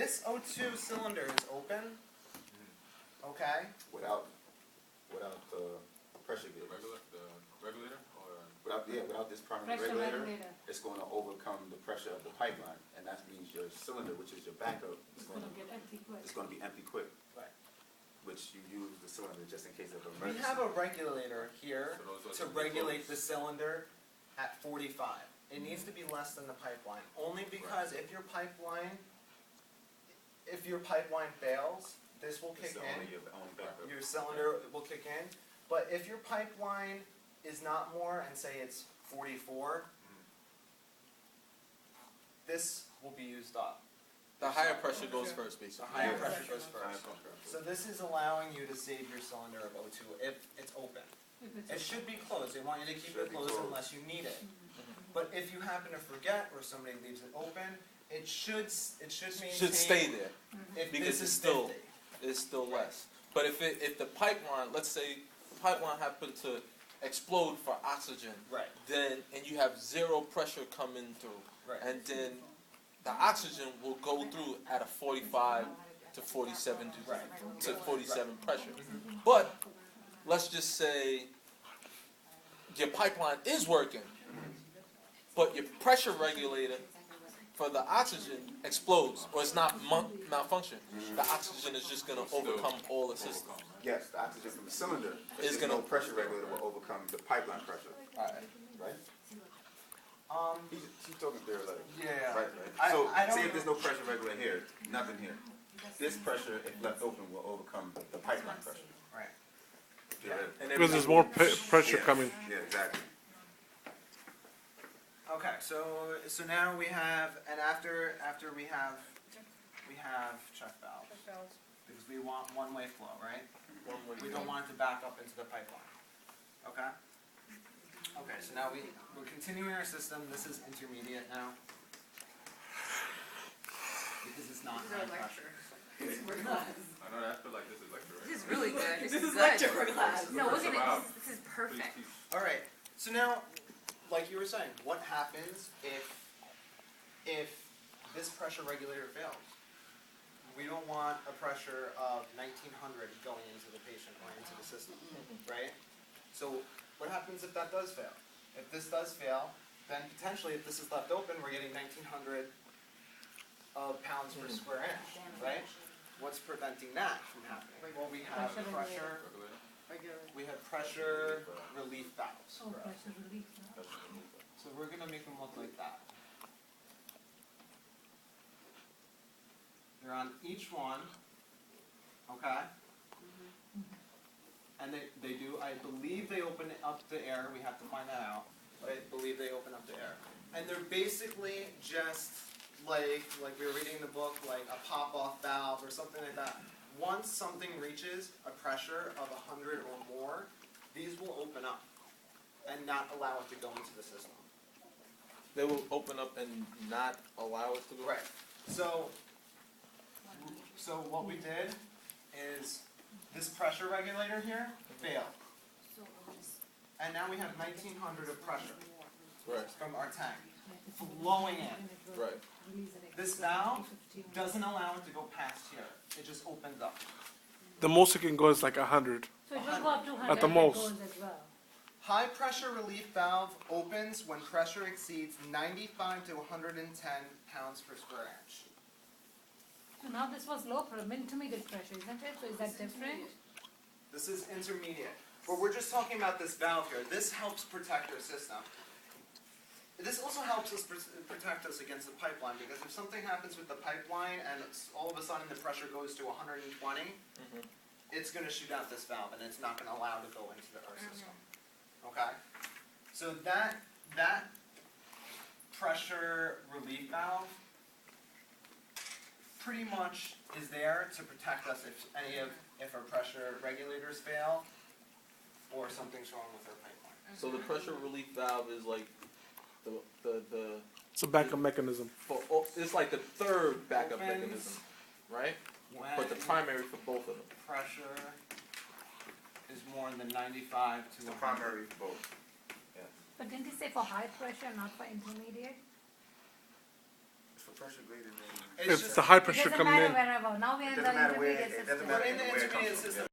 this O2 cylinder is open, okay? Without the pressure gauge. The regulator? Or Without this primary Pressure regulator, regulator. it's going to overcome the pressure of the pipeline, and that means your cylinder, which is your backup, is It's going gonna to get empty quick. it's going to be empty quick. Right. Which you use the cylinder just in case of an We emergency. have a regulator here So those to are the regulate the close. cylinder at 45. It needs to be less than the pipeline, only because if your pipeline fails, this will It's kick only in. your own backup. Your cylinder will kick in. But if your pipeline is not more, and say it's 44, this will be used up. The higher pressure goes first, The basically. higher Yeah. pressure goes Higher first. pressure. So this is allowing you to save your cylinder of O2 if it's open. If it's It should be closed. They want you to keep Should it be closed closed. unless you need it. But if you happen to forget or somebody leaves it open, it should maintain. Should stay there. If because this it's is still- 50. It's still less. But if the pipeline, let's say, the pipeline happened to explode for oxygen, Right. then and you have zero pressure coming through, Right. and then the oxygen will go through at a 45 to 47 to 47 pressure. But let's just say your pipeline is working, but your pressure regulator for the oxygen explodes, or it's not malfunction. The oxygen is just going to overcome all the system. Yes, the oxygen from the cylinder Is is gonna- no pressure regulator will overcome the pipeline pressure, All right. right? He's talking theoretically. Yeah. Right. I So don't say if know. there's no pressure regulator here, nothing here. This pressure, if left open, will overcome the pipeline pressure. Right. Theoretically. And Because there's more pressure Yeah. coming. Yeah, exactly. Okay. So now we have, and after we have check valves because we want one-way flow, right? We don't want it to back up into the pipeline. Okay? Okay, so now we're continuing our system. This is intermediate now. Because it's not high pressure. I know that. I feel like this is lecture. This is really good. This is lecture for class. No, look at Wow. it. This is perfect. Please, All right. So now, like you were saying, what happens if this pressure regulator fails? We don't want a pressure of 1900 going into the patient or into the system, right? So what happens if that does fail? If this does fail, then potentially if this is left open, we're getting 1900 pounds per square inch, right? What's preventing that from happening? Well, we have pressure. We have pressure relief valves. Oh, pressure relief. So we're gonna make them look like that. They're on each one, okay? And they do, I believe they open up the air, we have to find that out, but I believe they open up the air. And they're basically just like we were reading in the book, like a pop-off valve or something like that. Once something reaches a pressure of 100 or more, these will open up and not allow it to go into the system. They will open up and not allow it to go. Right. So what we did is this pressure regulator here failed. And now we have 1900 of pressure Right. from our tank flowing in. Right. This valve doesn't allow it to go past here. It just opens up. The most it can go is like 100. So it will go up to 100 At the and most. goes as well. High pressure relief valve opens when pressure exceeds 95 to 110 pounds per square inch. So now this was low pressure, intermediate pressure, isn't it? So is that different? This is intermediate. But we're just talking about this valve here. This helps protect our system. This also helps us protect us against the pipeline, because if something happens with the pipeline and all of a sudden the pressure goes to 120, it's going to shoot out this valve and it's not going to allow it to go into the earth system. Okay? So that pressure relief valve pretty much is there to protect us if our pressure regulators fail or something's wrong with our pipeline. So the pressure relief valve is like the It's a backup mechanism. it's like the third backup Opens mechanism, right? When But the primary for both of them. pressure is more than 95 to It's the 100. primary for both. But didn't he say for high pressure, not for intermediate? pressure greater than? It's If just, the high It pressure doesn't coming matter in, wherever, now we're in the Doesn't matter where, intermediate it system. doesn't we're matter in the where it comes intermediate from. system.